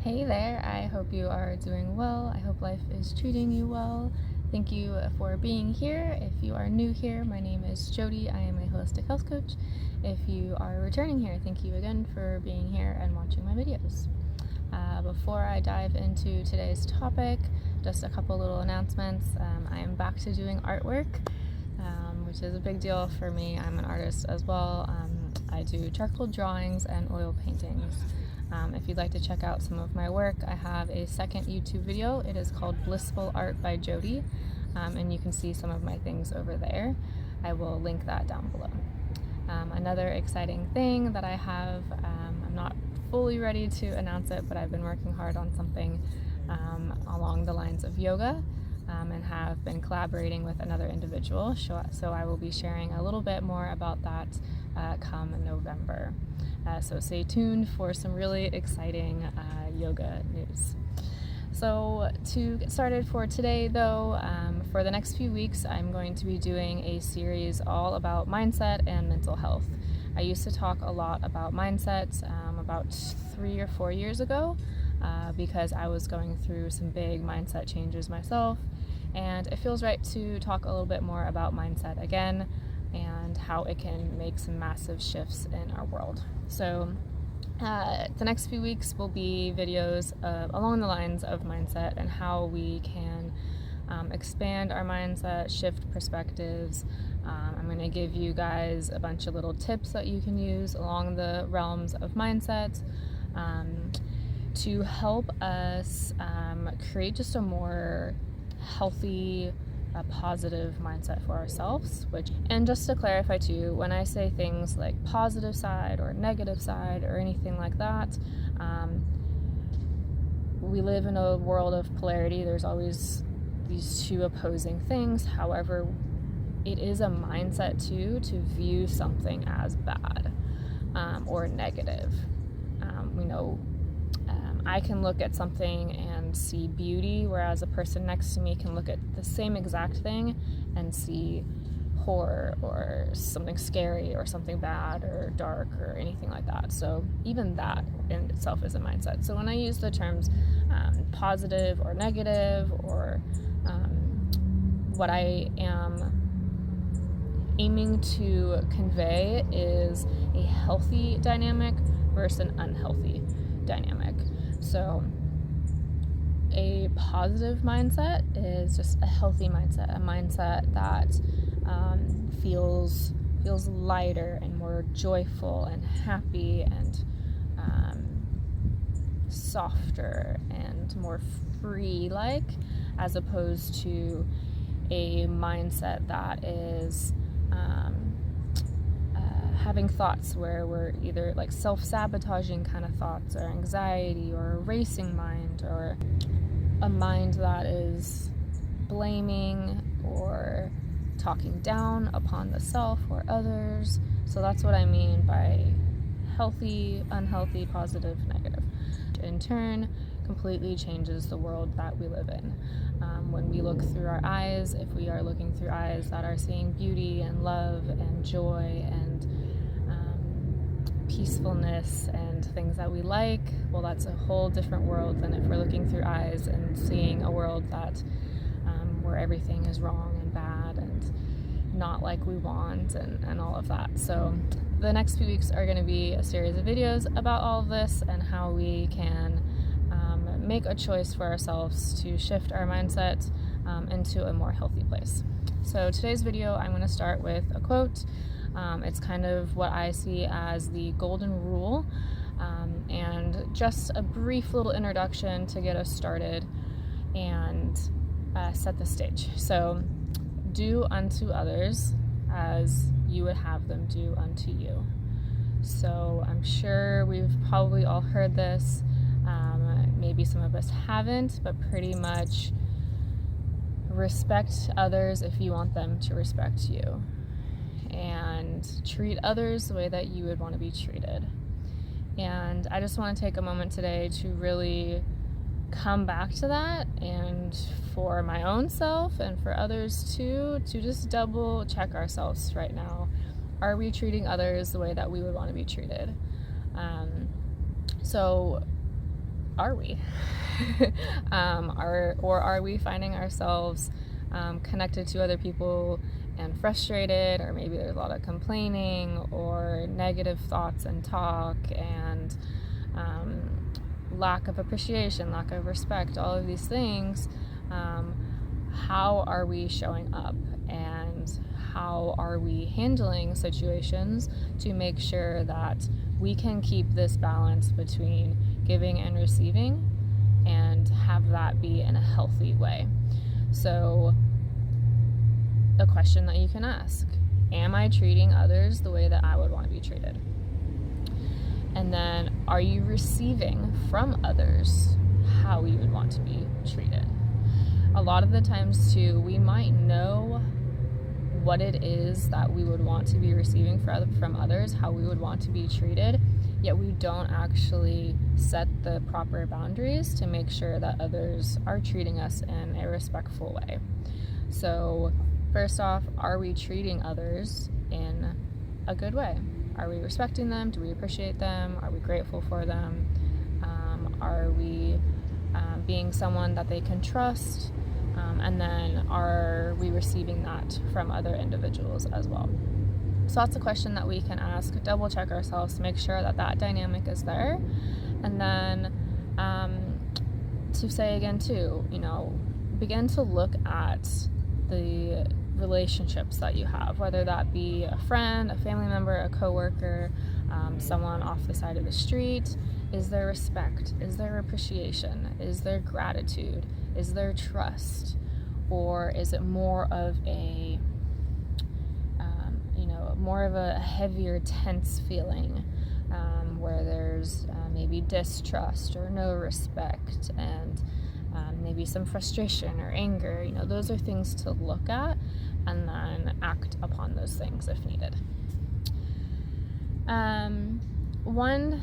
Hey there, I hope you are doing well. I hope life is treating you well. Thank you for being here. If you are new here, my name is Jody. I am a holistic health coach. If you are returning here, thank you again for being here and watching my videos. Before I dive into today's topic, just a couple little announcements. I am back to doing artwork, which is a big deal for me. I'm an artist as well. I do charcoal drawings and oil paintings. If you'd like to check out some of my work, I have a second YouTube video. It is called Blissful Art by Jody, and you can see some of my things over there. I will link that down below. Another exciting thing that I have, I'm not fully ready to announce it, but I've been working hard on something along the lines of yoga, and have been collaborating with another individual, so I will be sharing a little bit more about that come November. So stay tuned for some really exciting yoga news. So to get started for today though, for the next few weeks I'm going to be doing a series all about mindset and mental health. I used to talk a lot about mindset about 3 or 4 years ago because I was going through some big mindset changes myself, and it feels right to talk a little bit more about mindset again and how it can make some massive shifts in our world. So the next few weeks will be videos along the lines of mindset and how we can expand our mindset, shift perspectives. I'm going to give you guys a bunch of little tips that you can use along the realms of mindset to help us create just a more healthy, a positive mindset for ourselves. And just to clarify too, when I say things like positive side or negative side or anything like that, we live in a world of polarity. There's always these two opposing things. However, it is a mindset too to view something as bad or negative. We know I can look at something and see beauty, whereas a person next to me can look at the same exact thing and see horror or something scary or something bad or dark or anything like that. So even that in itself is a mindset. So when I use the terms positive or negative, or what I am aiming to convey is a healthy dynamic versus an unhealthy dynamic. So a positive mindset is just a healthy mindset, a mindset that feels lighter and more joyful and happy and softer and more free-like, as opposed to a mindset that is having thoughts where we're either like self-sabotaging kind of thoughts, or anxiety, or a racing mind, or a mind that is blaming or talking down upon the self or others. So that's what I mean by healthy, unhealthy, positive, negative. In turn, completely changes the world that we live in. When we look through our eyes, if we are looking through eyes that are seeing beauty and love and joy and peacefulness and things that we like, well, that's a whole different world than if we're looking through eyes and seeing a world that where everything is wrong and bad and not like we want and all of that. So the next few weeks are going to be a series of videos about all of this and how we can make a choice for ourselves to shift our mindset into a more healthy place. So today's video, I'm going to start with a quote. It's kind of what I see as the golden rule, and just a brief little introduction to get us started and set the stage. So, do unto others as you would have them do unto you. So I'm sure we've probably all heard this. Maybe some of us haven't, but pretty much respect others if you want them to respect you, and treat others the way that you would want to be treated. And I just want to take a moment today to really come back to that, and for my own self and for others too, to just double check ourselves right now. Are we treating others the way that we would want to be treated? So are we? Are we finding ourselves connected to other people and frustrated, or maybe there's a lot of complaining or negative thoughts and talk and lack of appreciation, lack of respect, all of these things. How are we showing up, and how are we handling situations to make sure that we can keep this balance between giving and receiving and have that be in a healthy way? So a question that you can ask: am I treating others the way that I would want to be treated? And then, are you receiving from others how you would want to be treated? A lot of the times too, we might know what it is that we would want to be receiving from others, how we would want to be treated, yet we don't actually set the proper boundaries to make sure that others are treating us in a respectful way. So first off, are we treating others in a good way? Are we respecting them? Do we appreciate them? Are we grateful for them? Are we being someone that they can trust? And then are we receiving that from other individuals as well? So that's a question that we can ask, double check ourselves to make sure that that dynamic is there. And then to say again too, begin to look at the relationships that you have, whether that be a friend, a family member, a coworker, someone off the side of the street. Is there respect? Is there appreciation? Is there gratitude? Is there trust? Or is it more of a heavier, tense feeling where there's maybe distrust or no respect, and maybe some frustration or anger? Those are things to look at and then act upon those things if needed. One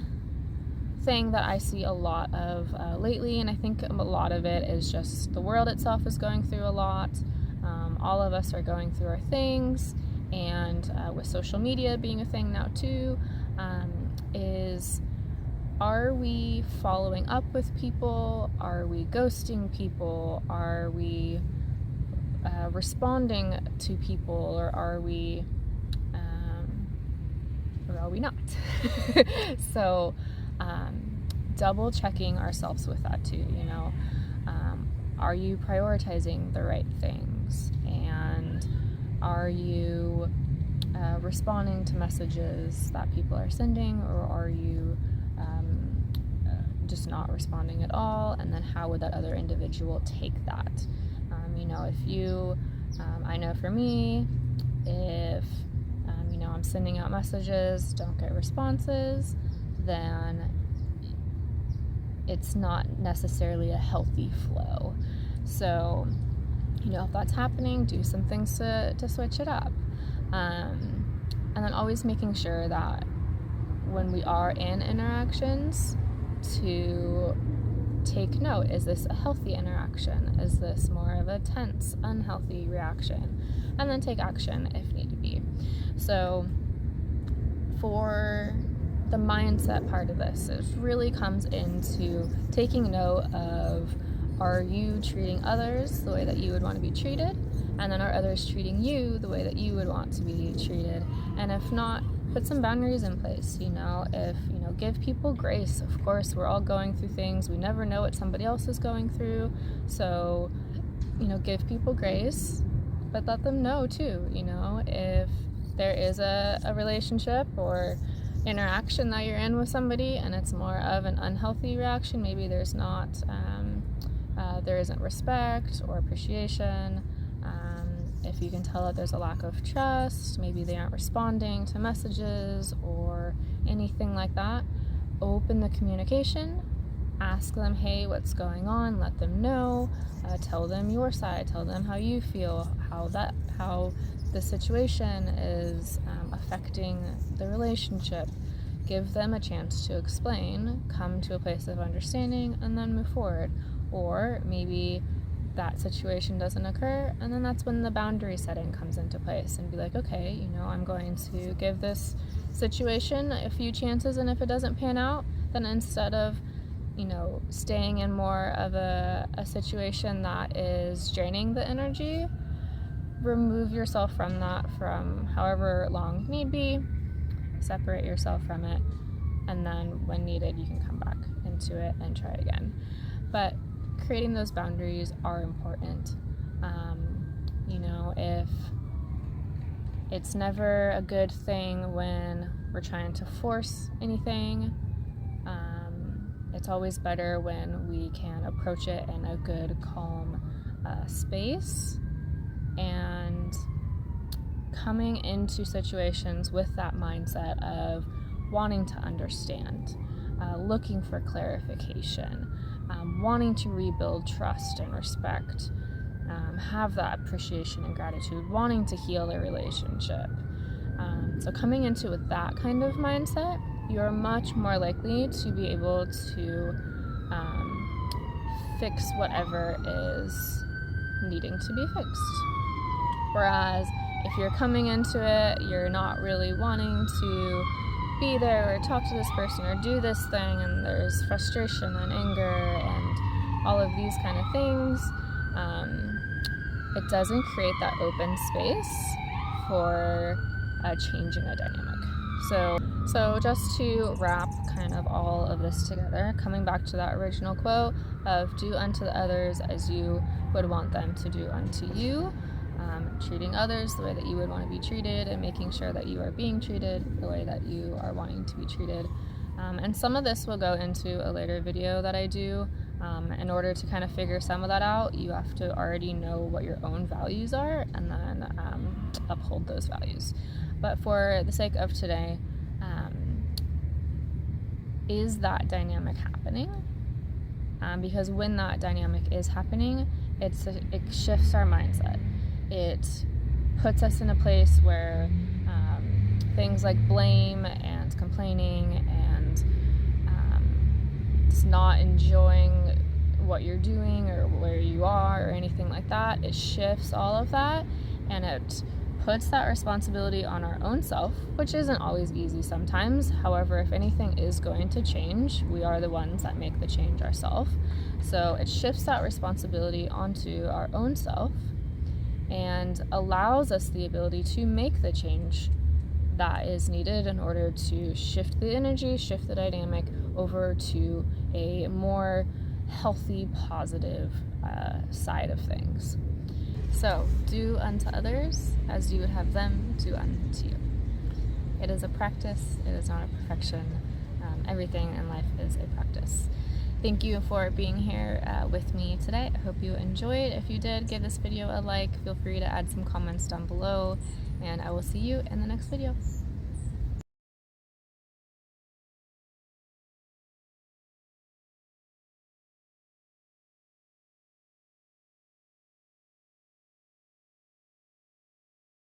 thing that I see a lot of lately, and I think a lot of it is just the world itself is going through a lot. All of us are going through our things, and with social media being a thing now too, is, are we following up with people? Are we ghosting people? Are we responding to people, or are we not? So double checking ourselves with that too. Are you prioritizing the right things, and are you responding to messages that people are sending, or are you just not responding at all? And then how would that other individual take that? If you, I know for me, if I'm sending out messages, don't get responses, then it's not necessarily a healthy flow. So, if that's happening, do some things to switch it up. And then always making sure that when we are in interactions, to take note: is this a healthy interaction? Is this more of a tense, unhealthy reaction? And then take action if need to be. So for the mindset part of this, it really comes into taking note of, are you treating others the way that you would want to be treated? And then are others treating you the way that you would want to be treated? And if not, put some boundaries in place. Give people grace. Of course, we're all going through things. We never know what somebody else is going through. So, give people grace, but let them know too, if there is a relationship or interaction that you're in with somebody and it's more of an unhealthy reaction, maybe there's not, there isn't respect or appreciation. If you can tell that there's a lack of trust, maybe they aren't responding to messages or anything like that, open the communication, ask them, hey, what's going on? Let them know, tell them your side, tell them how you feel, how the situation is affecting the relationship. Give them a chance to explain, come to a place of understanding, and then move forward. Or maybe that situation doesn't occur, and then that's when the boundary setting comes into place, and be like, okay, I'm going to give this situation a few chances, and if it doesn't pan out, then instead of staying in more of a situation that is draining the energy, remove yourself from that from however long need be, separate yourself from it, and then when needed, you can come back into it and try again. But creating those boundaries are important. If it's never a good thing when we're trying to force anything, it's always better when we can approach it in a good, calm space, and coming into situations with that mindset of wanting to understand, looking for clarification, wanting to rebuild trust and respect, have that appreciation and gratitude, wanting to heal the relationship. So coming into it with that kind of mindset, you're much more likely to be able to fix whatever is needing to be fixed. Whereas if you're coming into it, you're not really wanting to be there or talk to this person or do this thing, and there's frustration and anger and all of these kind of things, it doesn't create that open space for changing a dynamic. So just to wrap kind of all of this together, coming back to that original quote of do unto the others as you would want them to do unto you, treating others the way that you would want to be treated, and making sure that you are being treated the way that you are wanting to be treated. And some of this will go into a later video that I do. In order to kind of figure some of that out, you have to already know what your own values are and then uphold those values. But for the sake of today, is that dynamic happening? Because when that dynamic is happening, it shifts our mindset. It puts us in a place where things like blame and complaining and just not enjoying what you're doing or where you are or anything like that, it shifts all of that, and it puts that responsibility on our own self, which isn't always easy sometimes. However, if anything is going to change, we are the ones that make the change ourselves. So it shifts that responsibility onto our own self and allows us the ability to make the change that is needed in order to shift the energy, shift the dynamic over to a more healthy, positive side of things. So, do unto others as you would have them do unto you. It is a practice, it is not a perfection. Everything in life is a practice. Thank you for being here with me today. I hope you enjoyed. If you did, give this video a like. Feel free to add some comments down below, and I will see you in the next video.